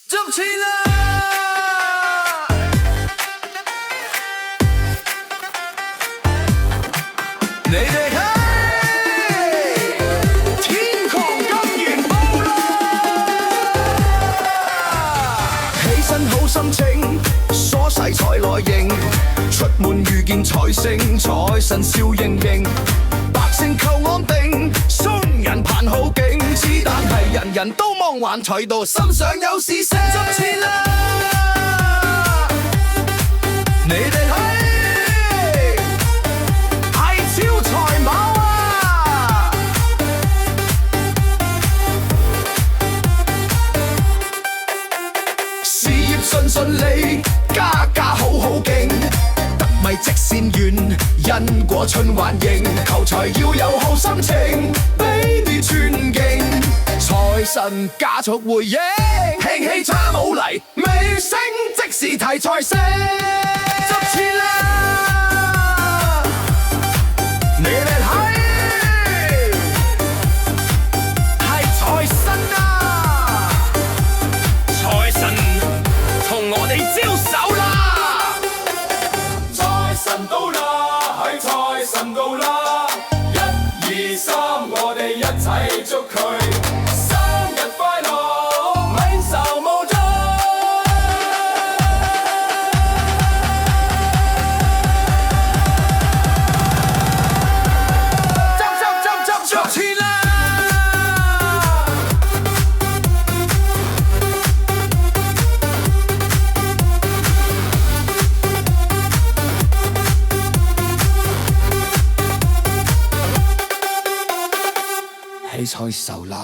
執錢啦！你哋係天狂金元寶啦！起身好心情，梳洗才來迎，出門遇見財星，財神笑盈盈，百姓求安定，商人盼好景，只但係人人都忙還財道，心上有事聲。執錢啦！你哋係超財貓啊！事業順利，家家好勁，得米即善緣，因果循環迎，求財要有好心情，俾啲尊敬，財神加速回應，興起叉舞嚟，微聲即時提財星，執錢啦！你哋係財神啊！財神同我哋招手啦！財神到啦，係財神到啦！1、2、3，我哋一齊祝佢生日快樂，永壽無盡。執錢啦！喜財壽啦！